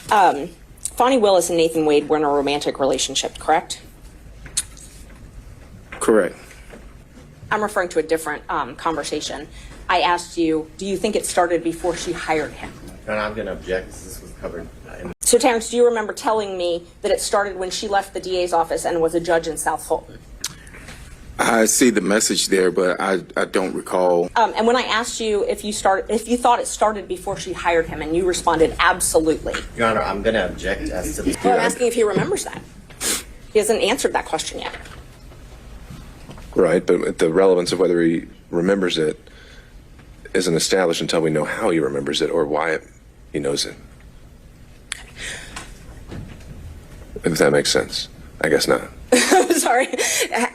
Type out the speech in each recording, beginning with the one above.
Fonnie Willis and Nathan Wade were in a romantic relationship, correct? Correct. I'm referring to a different conversation. I asked you, do you think it started before she hired him? And I'm going to object. This was covered. So, Terrence, do you remember telling me that it started when she left the DA's office and was a judge in South Fulton? I see the message there, but I don't recall. And when I asked you if you thought it started before she hired him, and you responded absolutely. Your Honor, I'm going to object as to the... Well, I'm asking if he remembers that. He hasn't answered that question yet. Right, but the relevance of whether he remembers it isn't established until we know how he remembers it or why he knows it. If that makes sense. I guess not. Sorry.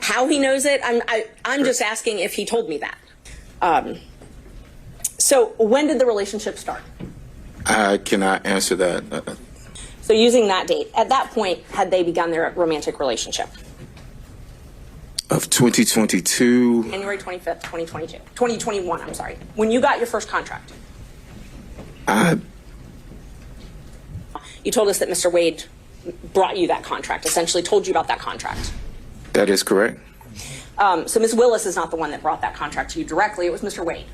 How he knows it? I'm sure. Just asking if he told me that. So when did the relationship start? I cannot answer that. So using that date, at that point, had they begun their romantic relationship? Of 2022. January 25th, 2022. 2021, I'm sorry. When you got your first contract? You told us that Mr. Wade brought you that contract, essentially told you about that contract. That is correct. So Ms. Willis is not the one that brought that contract to you directly. It was Mr. Wade.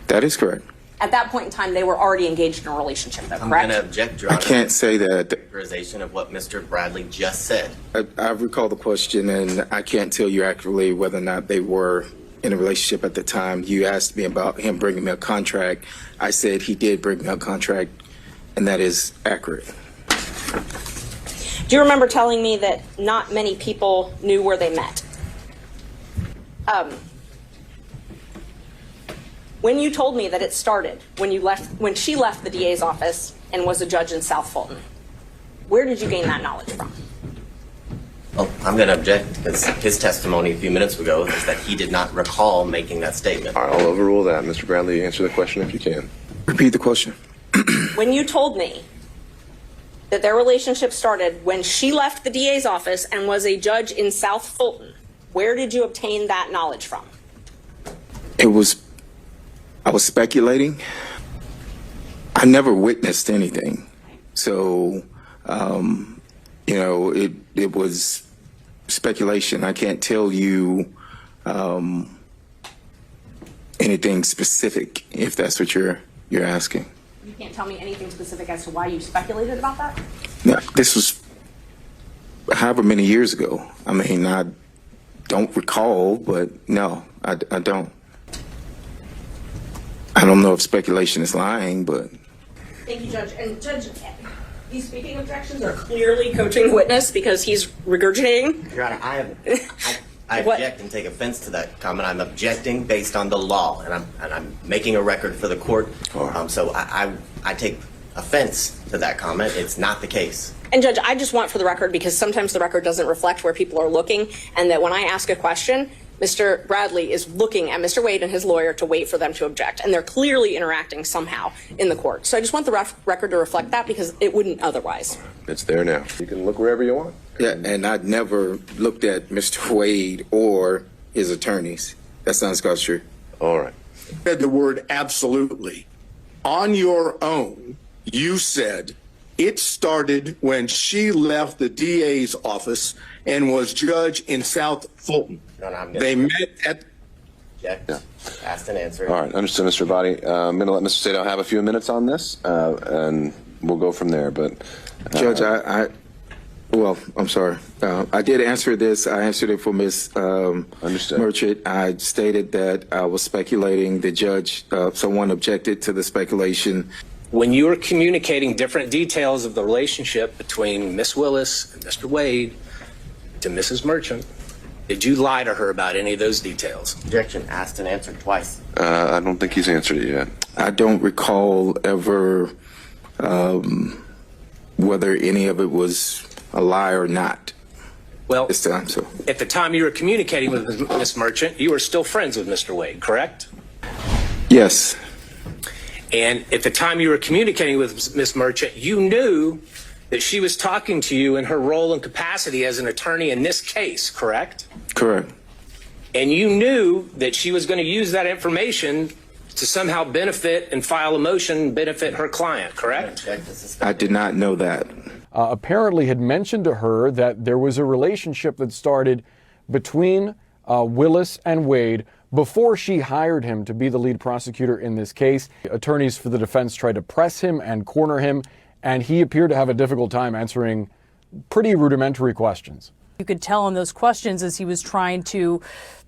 That is correct. At that point in time, they were already engaged in a relationship, though, correct? I'm going to object, Your Honor. I can't say that. Characterization of what Mr. Bradley just said. I recall the question, and I can't tell you accurately whether or not they were in a relationship at the time. You asked me about him bringing me a contract. I said he did bring me a contract, and that is accurate. Do you remember telling me that not many people knew where they met? When you told me that it started when she left the DA's office and was a judge in South Fulton, where did you gain that knowledge from? Well, I'm going to object because his testimony a few minutes ago is that he did not recall making that statement. All right, I'll overrule that. Mr. Bradley, answer the question if you can. Repeat the question. When you told me that their relationship started when she left the DA's office and was a judge in South Fulton, where did you obtain that knowledge from? I was speculating. I never witnessed anything. So, it was speculation. I can't tell you anything specific, if that's what you're asking. You can't tell me anything specific as to why you speculated about that? No, this was however many years ago. I mean, I don't recall, but no, I don't. I don't know if speculation is lying, but... Thank you, Judge. And Judge, these speaking objections are clearly coaching the witness because he's regurgitating. Your Honor, I object and take offense to that comment. I'm objecting based on the law, and I'm making a record for the court. So I take offense to that comment. It's not the case. And Judge, I just want for the record, because sometimes the record doesn't reflect where people are looking, and that when I ask a question, Mr. Bradley is looking at Mr. Wade and his lawyer to wait for them to object, and they're clearly interacting somehow in the court. So I just want the record to reflect that because it wouldn't otherwise. It's there now. You can look wherever you want. Yeah, and I'd never looked at Mr. Wade or his attorneys. That sounds true. All right. Said the word absolutely. On your own, you said it started when she left the DA's office and was judge in South Fulton. No, they met at... Object. Yeah. Asked and answered. All right, understood, Mr. Body. I'm going to let Mr. Sato have a few minutes on this, and we'll go from there. But Judge, I'm sorry. I did answer this. I answered it for Ms. Merchant. I stated that I was speculating. The judge, someone objected to the speculation. When you were communicating different details of the relationship between Miss Willis and Mr. Wade to Mrs. Merchant, did you lie to her about any of those details? Objection. Asked and answered twice. I don't think he's answered it yet. I don't recall ever whether any of it was a lie or not. Well, this time, so. At the time you were communicating with Miss Merchant, you were still friends with Mr. Wade, correct? Yes. And at the time you were communicating with Miss Merchant, you knew that she was talking to you in her role and capacity as an attorney in this case, correct? Correct. And you knew that she was going to use that information to somehow benefit and file a motion, benefit her client, correct? I did not know that. Apparently had mentioned to her that there was a relationship that started between Willis and Wade before she hired him to be the lead prosecutor in this case. Attorneys for the defense tried to press him and corner him, and he appeared to have a difficult time answering pretty rudimentary questions. You could tell in those questions as he was trying to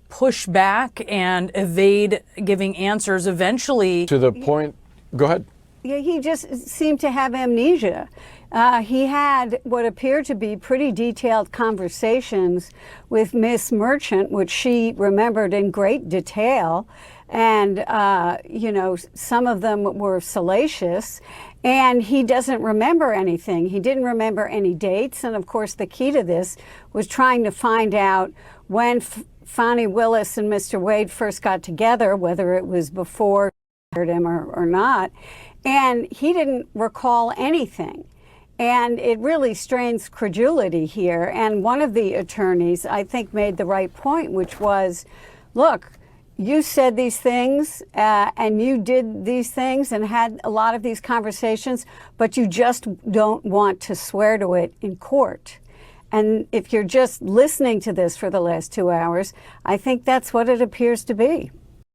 push back and evade giving answers eventually. To the point, go ahead. Yeah, he just seemed to have amnesia. He had what appeared to be pretty detailed conversations with Miss Merchant, which she remembered in great detail. And, you know, some of them were salacious. And he doesn't remember anything. He didn't remember any dates. And, of course, the key to this was trying to find out when Fonnie Willis and Mr. Wade first got together, whether it was before she hired him or not. And he didn't recall anything. And it really strains credulity here. And one of the attorneys, I think, made the right point, which was, look, you said these things and you did these things and had a lot of these conversations, but you just don't want to swear to it in court. And if you're just listening to this for the last 2 hours, I think that's what it appears to be.